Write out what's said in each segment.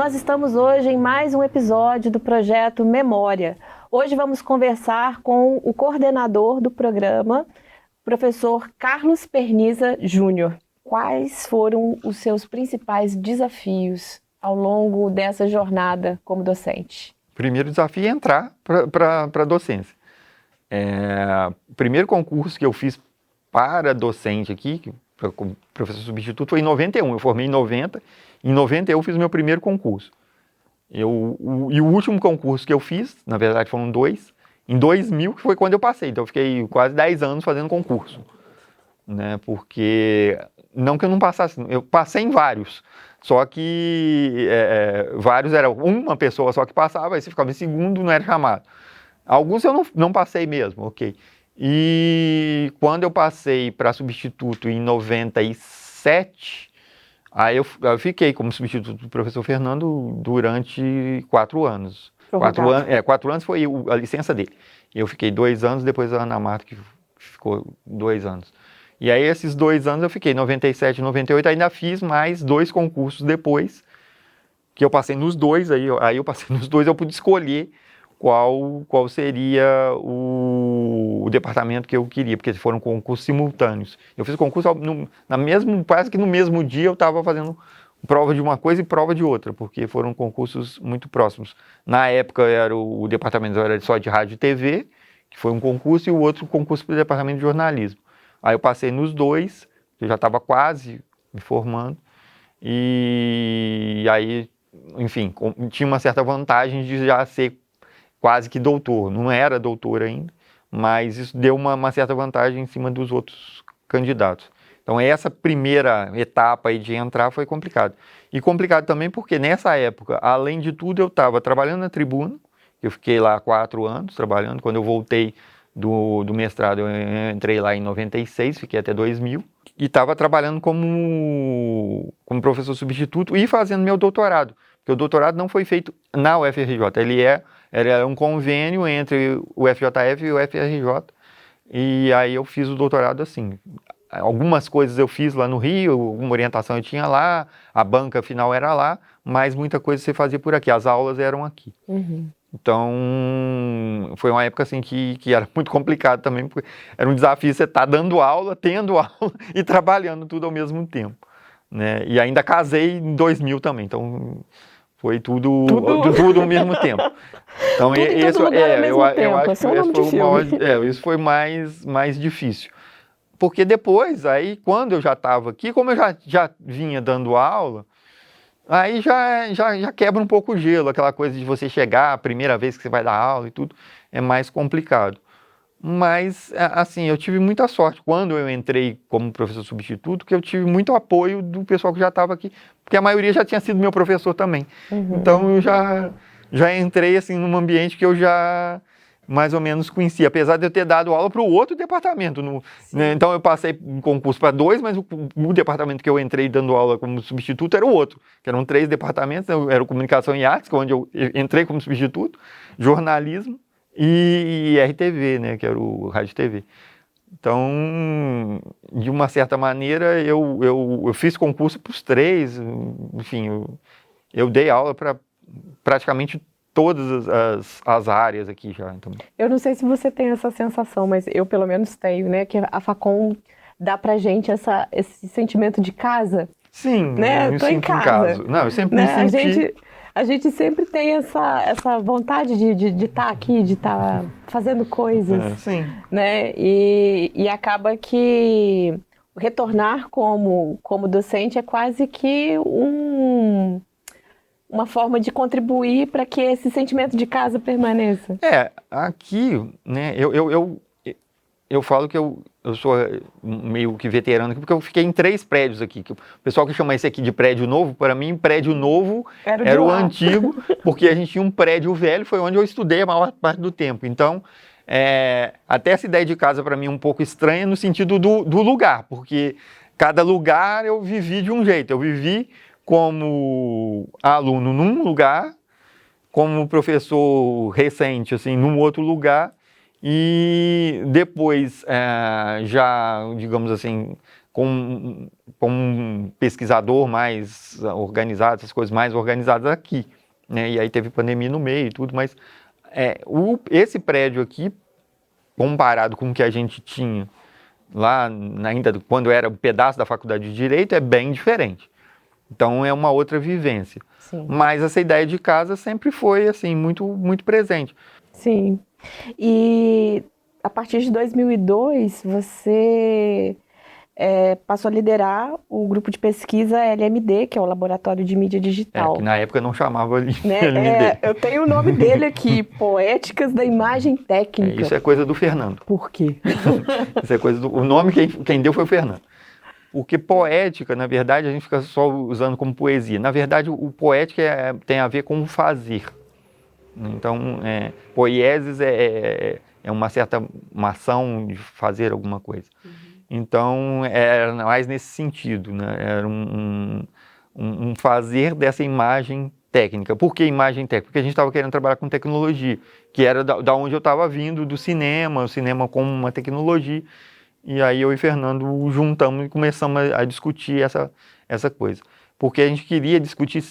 nós estamos hoje em mais um episódio do projeto Memória. Hoje vamos conversar com o coordenador do programa, professor Carlos Perniza Júnior. Quais foram os seus principais desafios ao longo dessa jornada como docente? O primeiro desafio é entrar para a docência. O primeiro concurso que eu fiz para docente aqui, como professor substituto, foi em 91. Eu formei em 90. Em 90 eu fiz o meu primeiro concurso. E o último concurso que eu fiz, na verdade foram dois, em 2000, que foi quando eu passei. Então eu fiquei quase 10 anos fazendo concurso. Né? Porque, não que eu não passasse, eu passei em vários. Só que vários era uma pessoa só que passava, aí você ficava em segundo, não era chamado. Alguns eu não passei mesmo, ok. E quando eu passei para substituto em 97, aí eu fiquei como substituto do professor Fernando durante 4 anos. 4 anos foi a licença dele. Eu fiquei 2 anos, depois a Ana Marta que ficou 2 anos. E aí esses 2 anos eu fiquei, 97 e 98, ainda fiz mais 2 concursos depois, que eu passei nos dois, aí eu passei nos dois, eu pude escolher qual seria o departamento que eu queria, porque foram concursos simultâneos. Eu fiz concurso quase que no mesmo dia eu estava fazendo prova de uma coisa e prova de outra, porque foram concursos muito próximos. Na época o departamento era só de rádio e TV, que foi um concurso, e o outro concurso para o departamento de jornalismo. Aí eu passei nos dois, eu já estava quase me formando, e aí, enfim, tinha uma certa vantagem de já ser quase que doutor. Não era doutor ainda, mas isso deu uma certa vantagem em cima dos outros candidatos. Então essa primeira etapa aí de entrar foi complicado. E complicado também porque nessa época, além de tudo, eu estava trabalhando na Tribuna, eu fiquei lá 4 anos trabalhando. Quando eu voltei do mestrado, eu entrei lá em 96, fiquei até 2000, e estava trabalhando como professor substituto e fazendo meu doutorado, porque o doutorado não foi feito na UFRJ, ele era um convênio entre o FJF e o UFRJ, e aí eu fiz o doutorado assim. Algumas coisas eu fiz lá no Rio, alguma orientação eu tinha lá, a banca final era lá, mas muita coisa você fazia por aqui, as aulas eram aqui. Uhum. Então, foi uma época assim que era muito complicado também, porque era um desafio você estar dando aula, tendo aula e trabalhando tudo ao mesmo tempo. Né? E ainda casei em 2000 também, então foi tudo ao mesmo tempo. Então, eu acho que isso foi mais difícil. Porque depois, aí, quando eu já estava aqui, como eu já vinha dando aula, aí já quebra um pouco o gelo, aquela coisa de você chegar, a primeira vez que você vai dar aula e tudo, é mais complicado. Mas, assim, eu tive muita sorte quando eu entrei como professor substituto, que eu tive muito apoio do pessoal que já estava aqui, porque a maioria já tinha sido meu professor também. Uhum. Então, eu já entrei, assim, num ambiente que eu já mais ou menos conhecia, apesar de eu ter dado aula para o outro departamento. Né? Então, eu passei um concurso para 2, mas o departamento que eu entrei dando aula como substituto era o outro, que eram 3 departamentos, era o Comunicação e Artes, onde eu entrei como substituto, jornalismo e RTV, né, que era o Rádio e TV. Então, de uma certa maneira, eu fiz concurso para os 3, enfim, eu dei aula para praticamente todas as áreas aqui já. Então. Eu não sei se você tem essa sensação, mas eu pelo menos tenho, né? Que a Facom dá pra gente esse sentimento de casa. Sim, né? Eu me sinto em casa. Não, eu sempre me senti... A gente sempre tem essa vontade de estar aqui, de estar fazendo coisas. Sim. Né? E acaba que retornar como docente é quase que uma forma de contribuir para que esse sentimento de casa permaneça. Aqui, né, eu falo que eu sou meio que veterano aqui, porque eu fiquei em 3 prédios aqui. O pessoal que chama esse aqui de prédio novo, para mim, prédio novo era o antigo, porque a gente tinha um prédio velho, foi onde eu estudei a maior parte do tempo. Então, até essa ideia de casa para mim é um pouco estranha no sentido do lugar, porque cada lugar eu vivi de um jeito. Eu vivi como aluno num lugar, como professor recente, assim, num outro lugar, e depois, já, digamos assim, com um pesquisador mais organizado, essas coisas mais organizadas aqui, né? E aí teve pandemia no meio e tudo, mas esse prédio aqui, comparado com o que a gente tinha lá, ainda quando era um pedaço da Faculdade de Direito, é bem diferente. Então é uma outra vivência. Sim. Mas essa ideia de casa sempre foi assim muito, muito presente. Sim. E a partir de 2002, você passou a liderar o grupo de pesquisa LMD, que é o Laboratório de Mídia Digital. Que na época não chamava LMD. Eu tenho o nome dele aqui, Poéticas da Imagem Técnica. Isso é coisa do Fernando. Por quê? Isso é coisa o nome quem deu foi o Fernando. Porque poética, na verdade, a gente fica só usando como poesia. Na verdade, o poética tem a ver com o fazer. Então, poieses é uma ação de fazer alguma coisa. Uhum. Então, era mais nesse sentido, né? Era um fazer dessa imagem técnica. Por que imagem técnica? Porque a gente estava querendo trabalhar com tecnologia, que era da onde eu estava vindo, do cinema, o cinema como uma tecnologia. E aí eu e Fernando juntamos e começamos a discutir essa coisa. Porque a gente queria discutir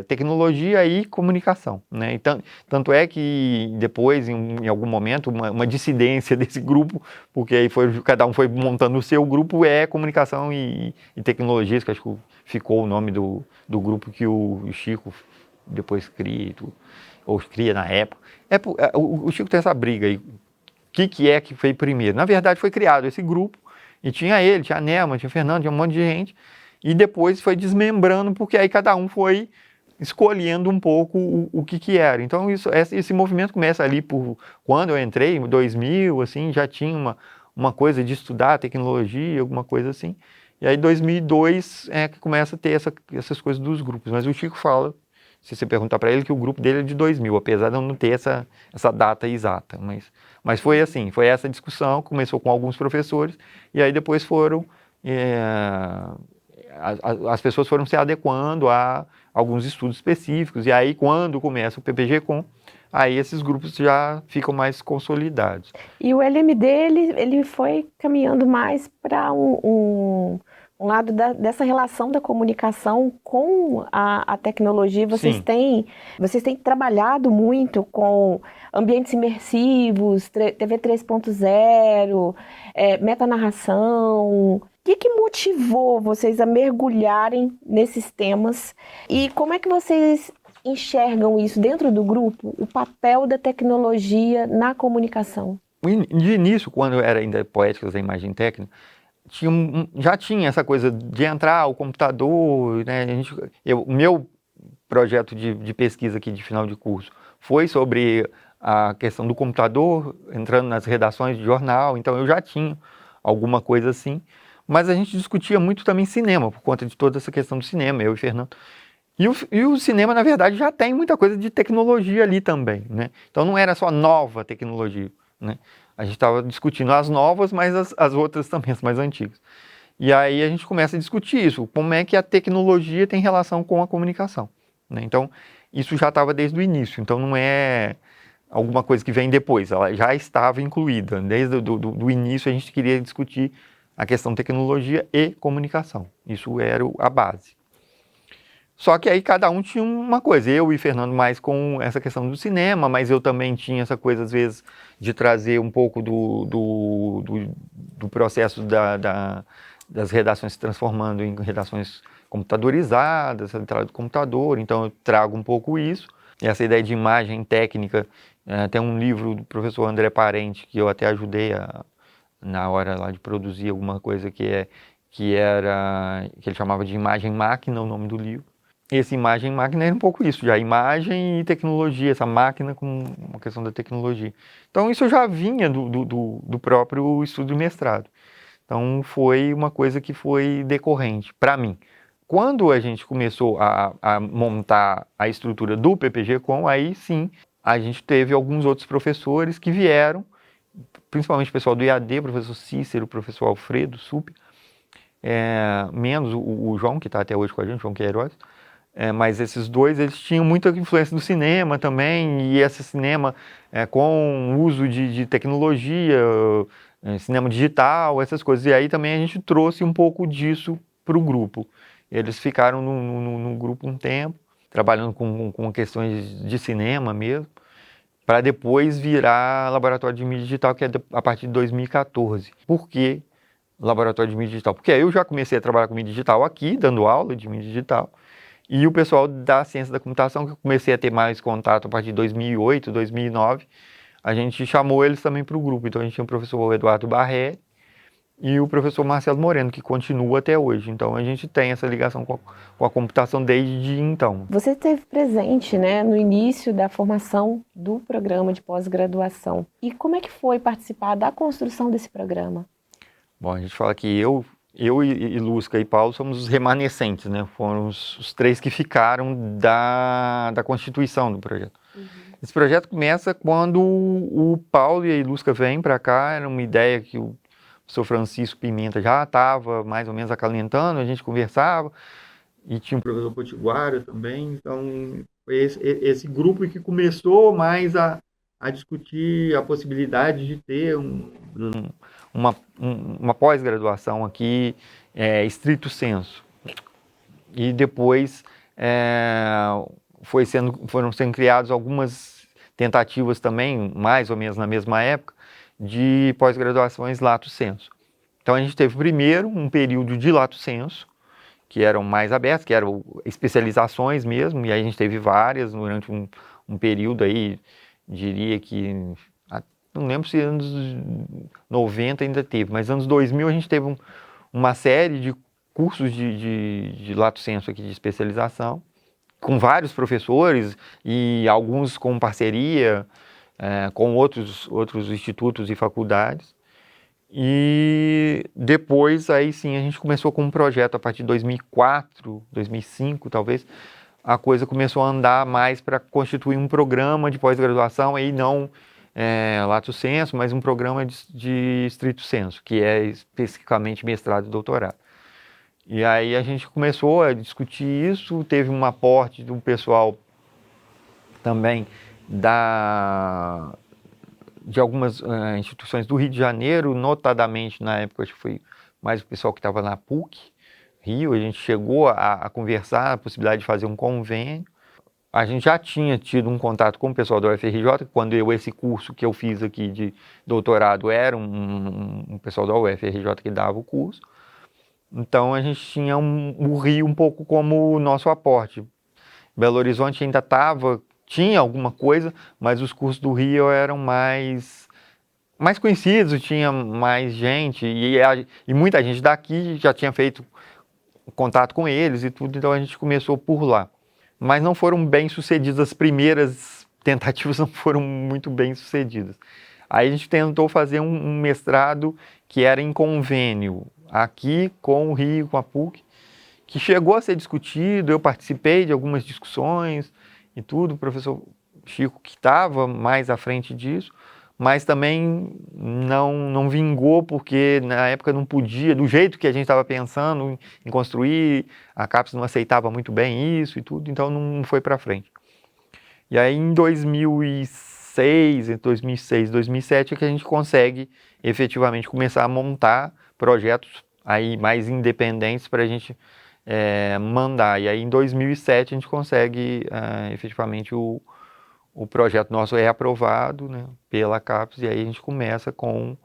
tecnologia e comunicação, né? Então, tanto é que depois, em algum momento, uma dissidência desse grupo, porque aí cada um foi montando o seu grupo, comunicação e tecnologias, que acho que ficou o nome do grupo que o Chico depois cria, ou cria na época. O Chico tem essa briga aí. O que foi primeiro? Na verdade, foi criado esse grupo, e tinha ele, tinha a Nelma, tinha o Fernando, tinha um monte de gente, e depois foi desmembrando, porque aí cada um foi escolhendo um pouco o que era. Então, esse movimento começa ali por quando eu entrei, em 2000, assim, já tinha uma coisa de estudar tecnologia, alguma coisa assim. E aí, 2002, que começa a ter essas coisas dos grupos. Mas o Chico fala, se você perguntar para ele, que o grupo dele é de 2000, apesar de eu não ter essa data exata. Mas foi assim, foi essa discussão, começou com alguns professores, e aí depois foram... as pessoas foram se adequando a alguns estudos específicos, e aí quando começa o PPG-Com, aí esses grupos já ficam mais consolidados. E o LMD, ele foi caminhando mais para um lado dessa relação da comunicação com a tecnologia. Vocês têm trabalhado muito com ambientes imersivos, TV 3.0, metanarração. O que motivou vocês a mergulharem nesses temas? E como é que vocês enxergam isso dentro do grupo, o papel da tecnologia na comunicação? De início, quando eu era ainda Poéticas da Imagem Técnica, já tinha essa coisa de entrar o computador, né? O meu projeto de pesquisa aqui de final de curso foi sobre a questão do computador, entrando nas redações de jornal, então eu já tinha alguma coisa assim. Mas a gente discutia muito também cinema, por conta de toda essa questão do cinema, eu e Fernando. E o cinema, na verdade, já tem muita coisa de tecnologia ali também, né? Então não era só nova tecnologia, né? A gente estava discutindo as novas, mas as outras também, as mais antigas. E aí a gente começa a discutir isso, como é que a tecnologia tem relação com a comunicação, né? Então, isso já estava desde o início, então não é alguma coisa que vem depois, ela já estava incluída. Desde o início a gente queria discutir a questão tecnologia e comunicação. Isso era a base. Só que aí cada um tinha uma coisa. Eu e Fernando mais com essa questão do cinema, mas eu também tinha essa coisa, às vezes, de trazer um pouco do processo das redações se transformando em redações computadorizadas, a entrada do computador. Então eu trago um pouco isso. E essa ideia de imagem técnica, tem um livro do professor André Parente, que eu até ajudei na hora lá de produzir alguma coisa que ele chamava de imagem máquina, o nome do livro. Esse imagem máquina era um pouco isso, já imagem e tecnologia, essa máquina com uma questão da tecnologia. Então isso já vinha do próprio estudo de mestrado. Então foi uma coisa que foi decorrente para mim. Quando a gente começou a montar a estrutura do PPG-Com, aí sim a gente teve alguns outros professores que vieram, principalmente o pessoal do IAD, o professor Cícero, o professor Alfredo Sup, menos o João, que está até hoje com a gente, João Queiroz, mas esses dois, eles tinham muita influência do cinema também, e esse cinema com uso de tecnologia, cinema digital, essas coisas. E aí também a gente trouxe um pouco disso para o grupo. Eles ficaram no grupo um tempo, trabalhando com questões de cinema mesmo, para depois virar laboratório de mídia digital, que é a partir de 2014. Por que laboratório de mídia digital? Porque aí eu já comecei a trabalhar com mídia digital aqui, dando aula de mídia digital, e o pessoal da ciência da computação, que eu comecei a ter mais contato a partir de 2008, 2009, a gente chamou eles também para o grupo. Então a gente tinha o professor Eduardo Barré e o professor Marcelo Moreno, que continua até hoje. Então a gente tem essa ligação com a computação desde então. Você esteve presente, né, no início da formação do programa de pós-graduação. E como é que foi participar da construção desse programa? Bom, a gente fala que eu e Lusca e Paulo somos os remanescentes, né? Foram os três que ficaram da constituição do projeto. Esse projeto começa quando o Paulo e a Lusca vêm para cá. Era uma ideia que o professor Francisco Pimenta já estava mais ou menos acalentando, a gente conversava, e tinha o professor Potiguara também. Então, esse grupo que começou mais a discutir a possibilidade de ter uma pós-graduação aqui, estrito sensu. E depois foram sendo criadas algumas tentativas também, mais ou menos na mesma época, de pós-graduações lato sensu. Então a gente teve primeiro um período de lato sensu, que eram mais abertos, que eram especializações mesmo, e aí a gente teve várias durante um período aí, diria que, não lembro se anos 90 ainda teve, mas anos 2000 a gente teve uma série de cursos de lato sensu aqui de especialização, com vários professores e alguns com parceria com outros institutos e faculdades. E depois, aí sim, a gente começou com um projeto a partir de 2004, 2005 talvez, a coisa começou a andar mais para constituir um programa de pós-graduação, aí não lato sensu, mas um programa de estrito sensu, que é especificamente mestrado e doutorado. E aí a gente começou a discutir isso, teve um aporte do pessoal também de algumas instituições do Rio de Janeiro, notadamente na época, acho que foi mais o pessoal que estava na PUC, Rio. A gente chegou a conversar a possibilidade de fazer um convênio. A gente já tinha tido um contato com o pessoal da UFRJ, quando esse curso que eu fiz aqui de doutorado era um pessoal da UFRJ que dava o curso. Então a gente tinha o Rio um pouco como o nosso aporte. Belo Horizonte ainda tinha alguma coisa, mas os cursos do Rio eram mais conhecidos, tinha mais gente, e muita gente daqui já tinha feito contato com eles e tudo, então a gente começou por lá. Mas não foram bem sucedidas, as primeiras tentativas não foram muito bem sucedidas. Aí a gente tentou fazer um mestrado que era em convênio, aqui com o Rio, com a PUC, que chegou a ser discutido, eu participei de algumas discussões e tudo, o professor Chico que estava mais à frente disso, mas também não vingou, porque na época não podia, do jeito que a gente estava pensando em construir, a CAPES não aceitava muito bem isso e tudo, então não foi para frente. E aí em 2006, 2007 é que a gente consegue efetivamente começar a montar projetos aí mais independentes para a gente mandar. E aí em 2007 a gente consegue efetivamente o projeto nosso é aprovado, né, pela CAPES, e aí a gente começa com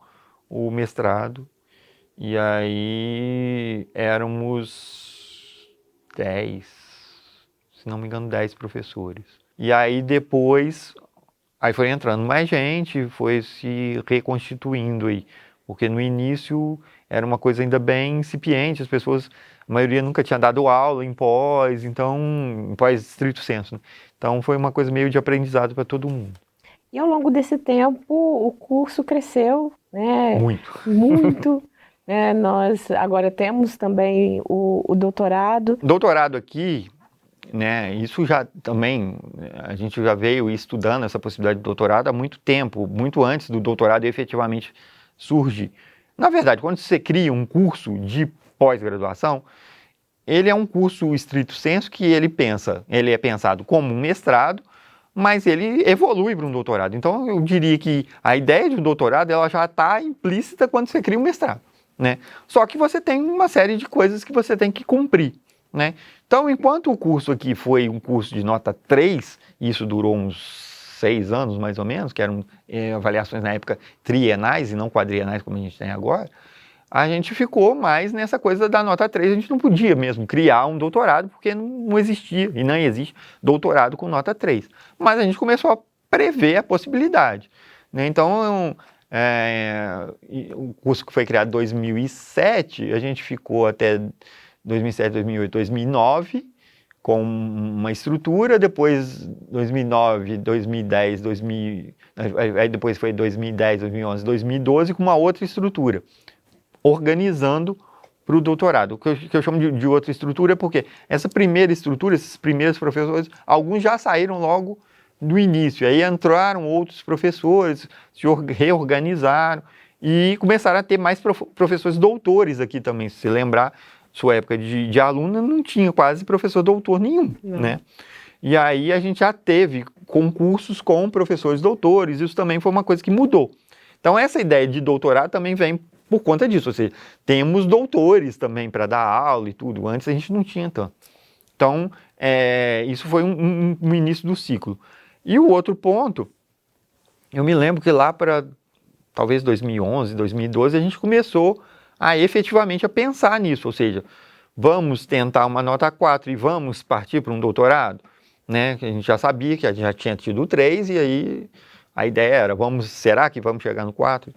o mestrado. E aí éramos 10, se não me engano, 10 professores. E aí depois, aí foi entrando mais gente, foi se reconstituindo aí, porque no início era uma coisa ainda bem incipiente, as pessoas, a maioria nunca tinha dado aula em pós, então, em pós estrito sensu, né? Então foi uma coisa meio de aprendizado para todo mundo. E ao longo desse tempo, o curso cresceu, né? Muito. Muito. Né? Nós agora temos também o doutorado. Doutorado aqui, né, isso já também, a gente já veio estudando essa possibilidade de doutorado há muito tempo, muito antes do doutorado efetivamente surgir. Na verdade, quando você cria um curso de pós-graduação, ele é um curso estrito sensu que ele é pensado como um mestrado, mas ele evolui para um doutorado. Então, eu diria que a ideia de um doutorado ela já está implícita quando você cria um mestrado, né? Só que você tem uma série de coisas que você tem que cumprir, né? Então, enquanto o curso aqui foi um curso de nota 3, e isso durou uns 6 anos, mais ou menos, que eram avaliações na época trienais e não quadrienais como a gente tem agora, a gente ficou mais nessa coisa da nota 3, a gente não podia mesmo criar um doutorado, porque não existia e não existe doutorado com nota 3. Mas a gente começou a prever a possibilidade, né? Então, o curso que foi criado em 2007, a gente ficou até 2007, 2008, 2009, com uma estrutura, depois 2009, 2010, 2000, aí depois foi 2010, 2011, 2012, com uma outra estrutura, organizando para o doutorado. O que eu chamo de outra estrutura é porque essa primeira estrutura, esses primeiros professores, alguns já saíram logo do início, aí entraram outros professores, se reorganizaram e começaram a ter mais professores doutores aqui também, se lembrar, sua época de aluno não tinha quase professor doutor nenhum, né? E aí a gente já teve concursos com professores doutores, isso também foi uma coisa que mudou. Então essa ideia de doutorado também vem por conta disso, ou seja, temos doutores também para dar aula e tudo, antes a gente não tinha tanto. Então, isso foi um início do ciclo. E o outro ponto, eu me lembro que lá para talvez 2011, 2012, a gente começou a efetivamente a pensar nisso, ou seja, vamos tentar uma nota 4 e vamos partir para um doutorado, né? A gente já sabia que a gente já tinha tido 3 e aí a ideia era, será que vamos chegar no 4?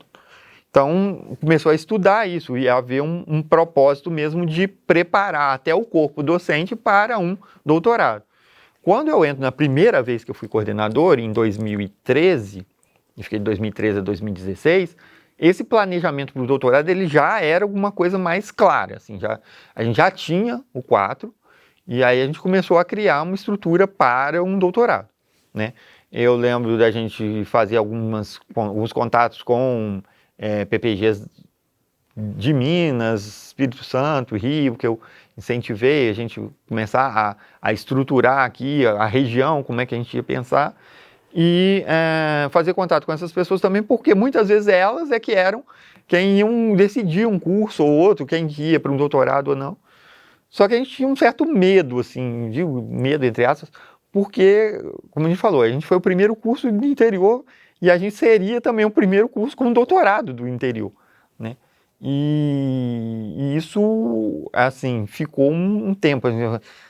Então, começou a estudar isso e a haver um propósito mesmo de preparar até o corpo docente para um doutorado. Quando eu entro na primeira vez que eu fui coordenador, em 2013, eu fiquei de 2013 a 2016, esse planejamento para o doutorado ele já era alguma coisa mais clara. Assim, a gente já tinha o 4 e aí a gente começou a criar uma estrutura para um doutorado, né? Eu lembro da gente fazer alguns contatos com PPGs de Minas, Espírito Santo, Rio, que eu incentivei a gente começar a estruturar aqui a região, como é que a gente ia pensar, e fazer contato com essas pessoas também, porque muitas vezes elas que eram quem iam decidir um curso ou outro, quem ia para um doutorado ou não. Só que a gente tinha um certo medo, assim, digo medo entre aspas, porque, como a gente falou, a gente foi o primeiro curso do interior e a gente seria também o primeiro curso com doutorado do interior, né? E isso, assim, ficou um tempo.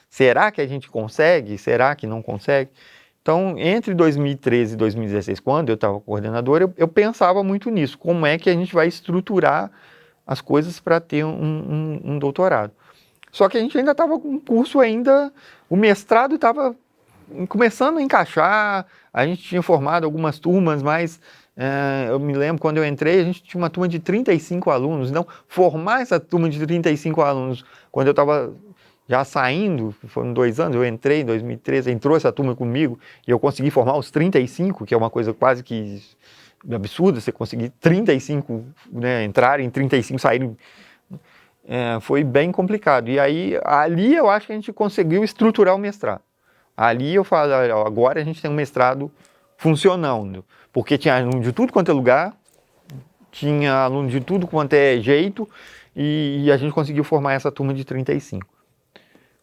Será que a gente consegue? Será que não consegue? Então, entre 2013 e 2016, quando eu estava coordenador, eu pensava muito nisso. Como é que a gente vai estruturar as coisas para ter um doutorado? Só que a gente ainda estava com um curso ainda, o mestrado estava começando a encaixar, a gente tinha formado algumas turmas, mas eu me lembro quando eu entrei, a gente tinha uma turma de 35 alunos, então formar essa turma de 35 alunos, quando eu estava já saindo, foram 2 anos, eu entrei em 2013, entrou essa turma comigo e eu consegui formar os 35, que é uma coisa quase que absurda, você conseguir 35, né, entrarem, 35 saírem, foi bem complicado. E aí, ali eu acho que a gente conseguiu estruturar o mestrado. Ali eu falo, agora a gente tem um mestrado funcionando, porque tinha aluno de tudo quanto é lugar, tinha aluno de tudo quanto é jeito, e a gente conseguiu formar essa turma de 35.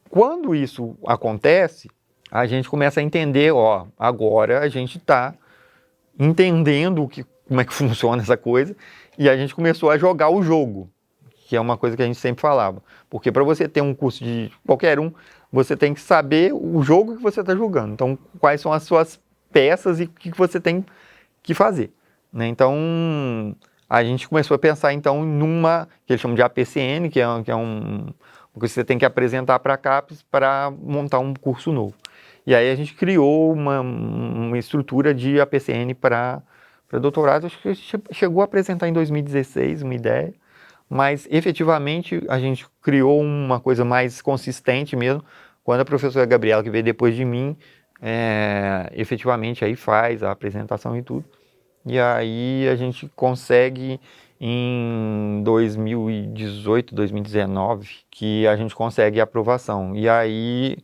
Quando isso acontece, a gente começa a entender, agora a gente está entendendo como é que funciona essa coisa, e a gente começou a jogar o jogo, que é uma coisa que a gente sempre falava. Porque para você ter um curso de qualquer um, você tem que saber o jogo que você está jogando. Então, quais são as suas peças e o que você tem que fazer, né? Então, a gente começou a pensar, então, numa, que eles chamam de APCN, que é um que você tem que apresentar para a CAPES para montar um curso novo. E aí a gente criou uma estrutura de APCN para doutorado. Acho que chegou a apresentar em 2016 uma ideia, mas efetivamente a gente criou uma coisa mais consistente mesmo, quando a professora Gabriela, que veio depois de mim, efetivamente aí faz a apresentação e tudo. E aí a gente consegue em 2018, 2019, que a gente consegue a aprovação. E aí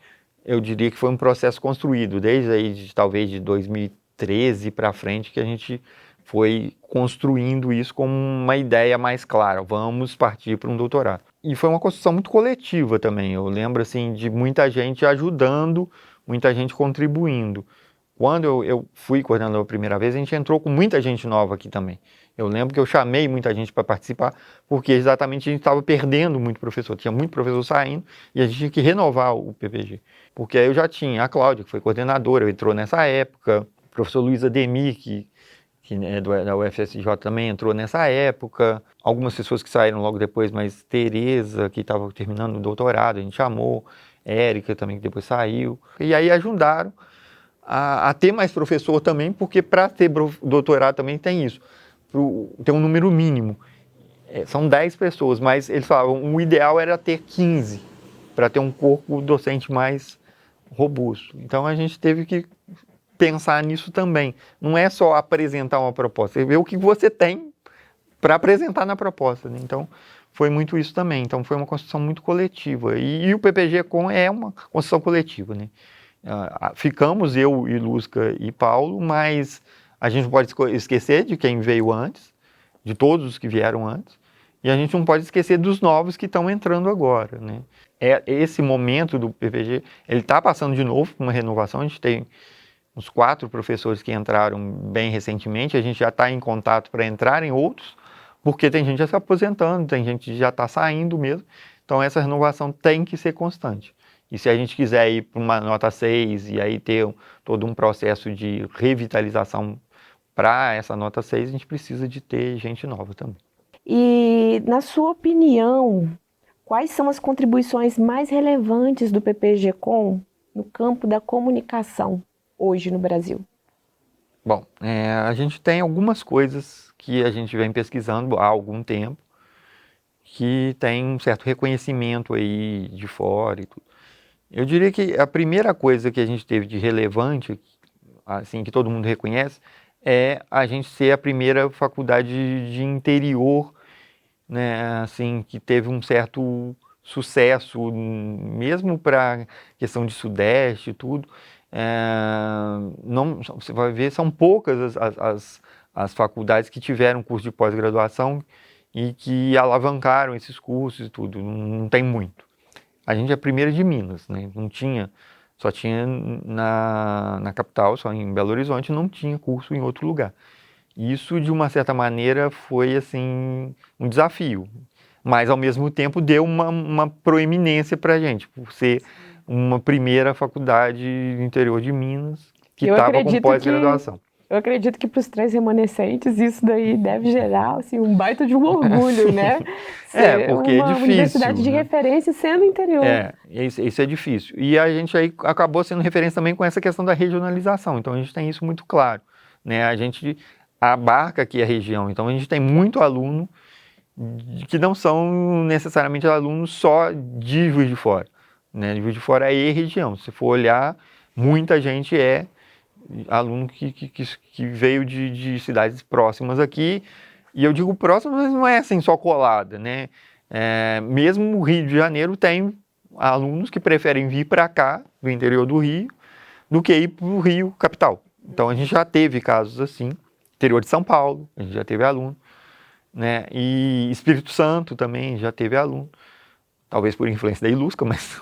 eu diria que foi um processo construído, desde aí, talvez de 2013 para frente, que a gente foi construindo isso como uma ideia mais clara, vamos partir para um doutorado. E foi uma construção muito coletiva também, eu lembro assim de muita gente ajudando, muita gente contribuindo. Quando eu fui coordenador a primeira vez, a gente entrou com muita gente nova aqui também. Eu lembro que eu chamei muita gente para participar, porque exatamente a gente estava perdendo muito professor, tinha muito professor saindo e a gente tinha que renovar o PPG. Porque aí eu já tinha a Cláudia, que foi coordenadora, entrou nessa época, o professor Luiz Ademir, que é da UFSJ também entrou nessa época, algumas pessoas que saíram logo depois, mas Tereza, que estava terminando o doutorado, a gente chamou, Érica também, que depois saiu, e aí ajudaram a ter mais professor também, porque para ter doutorado também tem isso, tem um número mínimo, são 10 pessoas, mas eles falavam, o ideal era ter 15, para ter um corpo docente mais robusto. Então a gente teve que pensar nisso também. Não é só apresentar uma proposta, é ver o que você tem para apresentar na proposta, né? Então, foi muito isso também. Então, foi uma construção muito coletiva. E o PPG é uma construção coletiva, né? Ficamos eu e Lúcia e Paulo, mas a gente não pode esquecer de quem veio antes, de todos os que vieram antes, e a gente não pode esquecer dos novos que estão entrando agora, né? Esse momento do PPG, ele está passando de novo por uma renovação. A gente tem uns 4 professores que entraram bem recentemente, a gente já está em contato para entrarem outros, porque tem gente já se aposentando, tem gente que já está saindo mesmo, então essa renovação tem que ser constante. E se a gente quiser ir para uma nota 6 e aí ter todo um processo de revitalização para essa nota 6, a gente precisa de ter gente nova também. E, na sua opinião, quais são as contribuições mais relevantes do PPG-Com no campo da comunicação hoje no Brasil? Bom, a gente tem algumas coisas que a gente vem pesquisando há algum tempo, que tem um certo reconhecimento aí de fora e tudo. Eu diria que a primeira coisa que a gente teve de relevante, assim, que todo mundo reconhece, é a gente ser a primeira faculdade de interior, né, assim, que teve um certo sucesso, mesmo para questão de Sudeste e tudo. Não, você vai ver, são poucas as faculdades que tiveram curso de pós-graduação e que alavancaram esses cursos e tudo, não tem muito. A gente é a primeira de Minas, né? Não tinha, só tinha na capital, só em Belo Horizonte, não tinha curso em outro lugar. Isso, de uma certa maneira, foi assim um desafio, mas ao mesmo tempo deu uma proeminência para a gente, por ser uma primeira faculdade do interior de Minas que estava com pós-graduação. Eu acredito que para os 3 remanescentes isso daí deve gerar assim, um baita de um orgulho, né? Porque é difícil. Uma universidade de referência sendo interior. Isso é difícil. E a gente aí acabou sendo referência também com essa questão da regionalização. Então a gente tem isso muito claro, né? A gente abarca aqui a região. Então a gente tem muito aluno que não são necessariamente alunos só de Juiz de Fora, né? Juiz de Fora é região. Se for olhar, muita gente é aluno que veio de cidades próximas aqui, e eu digo próximas, mas não é assim só colada, né? Mesmo o Rio de Janeiro tem alunos que preferem vir para cá, do interior do Rio, do que ir para o Rio capital. Então a gente já teve casos assim, interior de São Paulo, a gente já teve aluno, né? E Espírito Santo também já teve aluno. Talvez por influência da Ilusca, mas,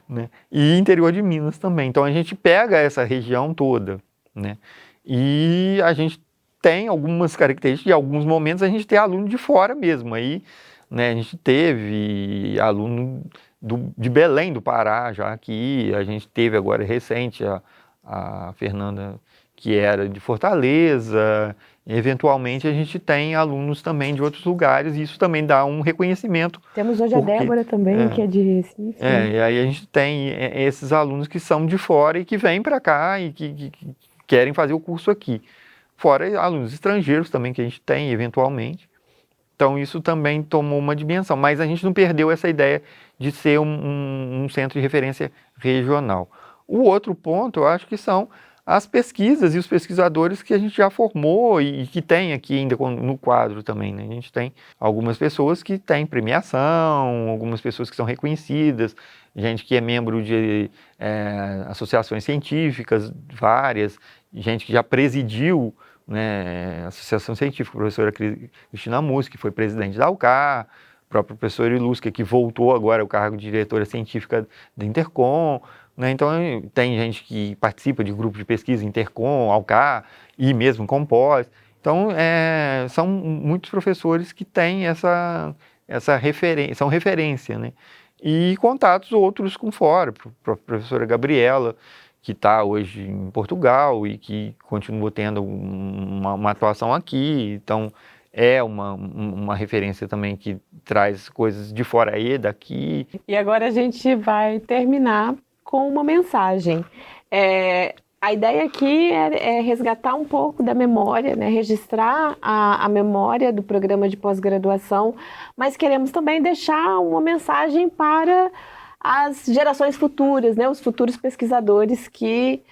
né? E interior de Minas também. Então a gente pega essa região toda, né? E a gente tem algumas características, em alguns momentos a gente tem aluno de fora mesmo. Aí, né, a gente teve aluno de Belém do Pará já aqui, a gente teve agora recente a Fernanda, que era de Fortaleza. Eventualmente a gente tem alunos também de outros lugares e isso também dá um reconhecimento. Temos hoje a Débora também, que é de Recife. E aí a gente tem esses alunos que são de fora e que vêm para cá e que querem fazer o curso aqui. Fora alunos estrangeiros também que a gente tem, eventualmente. Então isso também tomou uma dimensão, mas a gente não perdeu essa ideia de ser um centro de referência regional. O outro ponto, eu acho que são as pesquisas e os pesquisadores que a gente já formou e que tem aqui ainda no quadro também, né? A gente tem algumas pessoas que têm premiação, algumas pessoas que são reconhecidas, gente que é membro de associações científicas várias, gente que já presidiu, né, associação científica, a professora Cristina Mussi, que foi presidente da UCAR, o próprio professor Ilusca, que voltou agora ao cargo de diretora científica da Intercom, né? Então tem gente que participa de grupo de pesquisa Intercom, UCAR e mesmo Compós. Então são muitos professores que têm essa referência, são referência, né? E contatos outros com fora, a professora Gabriela, que está hoje em Portugal e que continua tendo uma atuação aqui, então é uma referência também que traz coisas de fora e daqui. E agora a gente vai terminar com uma mensagem. A ideia aqui é resgatar um pouco da memória, né? Registrar a memória do programa de pós-graduação, mas queremos também deixar uma mensagem para as gerações futuras, né? Os futuros pesquisadores que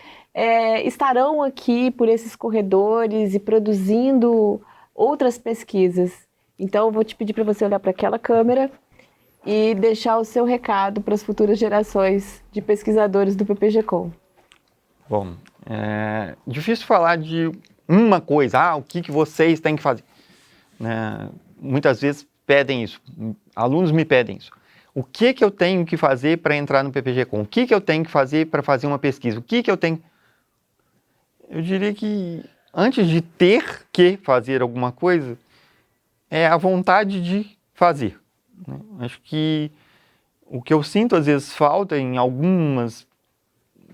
estarão aqui por esses corredores e produzindo outras pesquisas. Então, eu vou te pedir para você olhar para aquela câmera e deixar o seu recado para as futuras gerações de pesquisadores do PPG-Com. Bom, é difícil falar de uma coisa, o que vocês têm que fazer, né? Muitas vezes pedem isso, alunos me pedem isso. O que eu tenho que fazer para entrar no PPG-Com? O que eu tenho que fazer para fazer uma pesquisa? O que eu tenho... Eu diria que antes de ter que fazer alguma coisa, é a vontade de fazer, né? Acho que o que eu sinto às vezes falta em algumas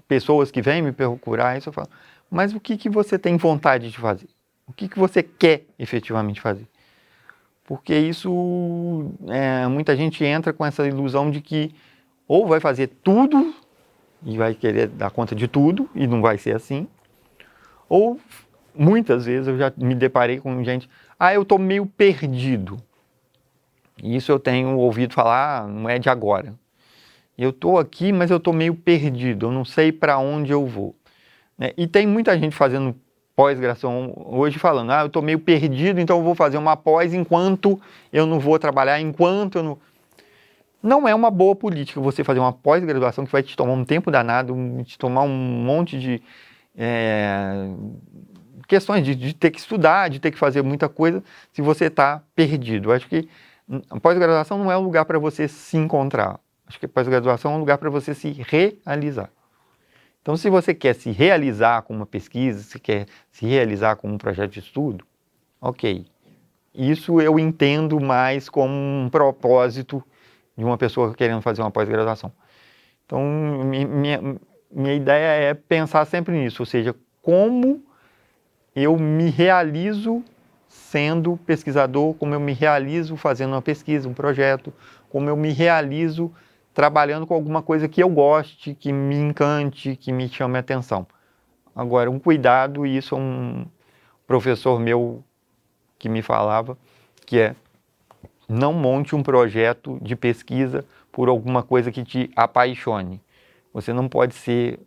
pessoas que vêm me procurar, isso eu falo, mas o que você tem vontade de fazer? O que você quer efetivamente fazer? Porque isso, muita gente entra com essa ilusão de que ou vai fazer tudo e vai querer dar conta de tudo, e não vai ser assim, ou muitas vezes eu já me deparei com gente, eu estou meio perdido. Isso eu tenho ouvido falar, não é de agora. Eu estou aqui, mas eu estou meio perdido, eu não sei para onde eu vou, né? E tem muita gente fazendo pós-graduação hoje falando, eu estou meio perdido, então eu vou fazer uma pós enquanto eu não vou trabalhar, enquanto eu não... Não é uma boa política você fazer uma pós-graduação que vai te tomar um tempo danado, te tomar um monte de questões de ter que estudar, de ter que fazer muita coisa, se você está perdido. Eu acho que a pós-graduação não é um lugar para você se encontrar. Acho que a pós-graduação é um lugar para você se realizar. Então, se você quer se realizar com uma pesquisa, se quer se realizar com um projeto de estudo, ok. Isso eu entendo mais como um propósito de uma pessoa querendo fazer uma pós-graduação. Então, minha ideia é pensar sempre nisso, ou seja, como eu me realizo sendo pesquisador, como eu me realizo fazendo uma pesquisa, um projeto, como eu me realizo trabalhando com alguma coisa que eu goste, que me encante, que me chame a atenção. Agora, um cuidado, e isso é um professor meu que me falava, que é não monte um projeto de pesquisa por alguma coisa que te apaixone. Você não pode ser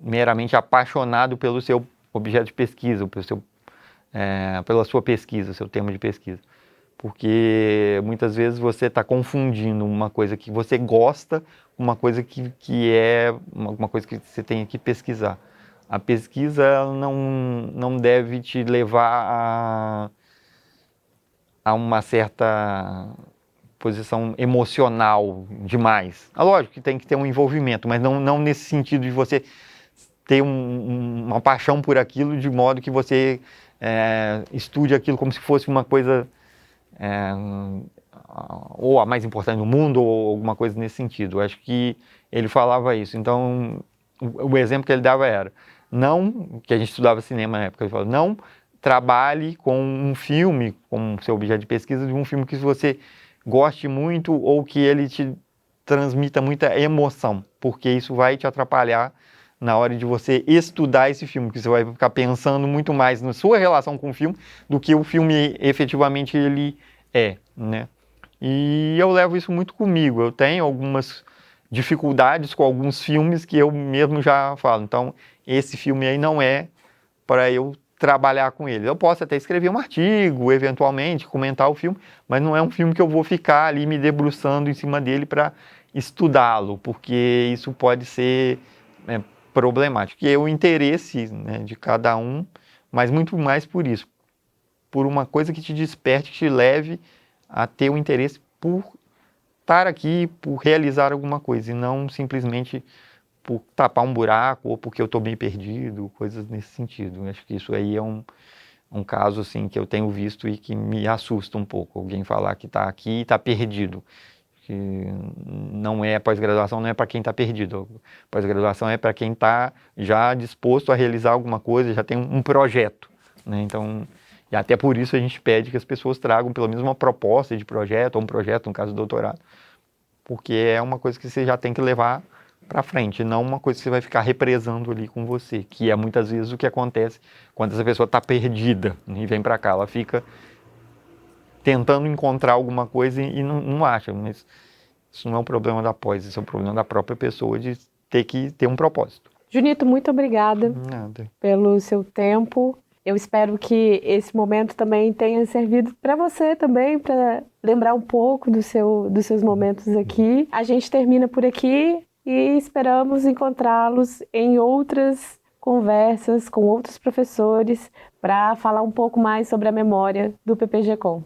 meramente apaixonado pelo seu objeto de pesquisa, pela sua pesquisa, seu tema de pesquisa. Porque muitas vezes você está confundindo uma coisa que você gosta com uma coisa que é uma coisa que você tem que pesquisar. A pesquisa não deve te levar a uma certa posição emocional demais. Lógico que tem que ter um envolvimento, mas não nesse sentido de você ter uma paixão por aquilo, de modo que você estude aquilo como se fosse uma coisa... ou a mais importante do mundo, ou alguma coisa nesse sentido. Eu acho que ele falava isso. Então, o exemplo que ele dava era, não, que a gente estudava cinema na época, ele falou, não trabalhe com um filme, com seu objeto de pesquisa, de um filme que você goste muito ou que ele te transmita muita emoção, porque isso vai te atrapalhar na hora de você estudar esse filme, que você vai ficar pensando muito mais na sua relação com o filme do que o filme efetivamente ele é, né? E eu levo isso muito comigo. Eu tenho algumas dificuldades com alguns filmes que eu mesmo já falo. Então, esse filme aí não é para eu trabalhar com ele. Eu posso até escrever um artigo, eventualmente, comentar o filme, mas não é um filme que eu vou ficar ali me debruçando em cima dele para estudá-lo, porque isso pode ser problemático. E é o interesse, né, de cada um, mas muito mais por isso, por uma coisa que te desperte, que te leve a ter o interesse por estar aqui, por realizar alguma coisa, e não simplesmente por tapar um buraco ou porque eu estou bem perdido, coisas nesse sentido. Acho que isso aí é um caso assim, que eu tenho visto e que me assusta um pouco. Alguém falar que está aqui e está perdido. Que não é pós-graduação, não é para quem está perdido. Pós-graduação é para quem está já disposto a realizar alguma coisa, já tem um projeto, né? Então, e até por isso a gente pede que as pessoas tragam pelo menos uma proposta de projeto, ou um projeto, no caso do doutorado, porque é uma coisa que você já tem que levar para frente, não uma coisa que você vai ficar represando ali com você, que é muitas vezes o que acontece quando essa pessoa está perdida e vem para cá, ela fica tentando encontrar alguma coisa e não acha, mas isso não é um problema da pós, isso é um problema da própria pessoa de ter que ter um propósito. Junito, muito obrigada pelo seu tempo. Eu espero que esse momento também tenha servido para você também, para lembrar um pouco dos seus momentos aqui. A gente termina por aqui e esperamos encontrá-los em outras conversas com outros professores para falar um pouco mais sobre a memória do PPG-Com.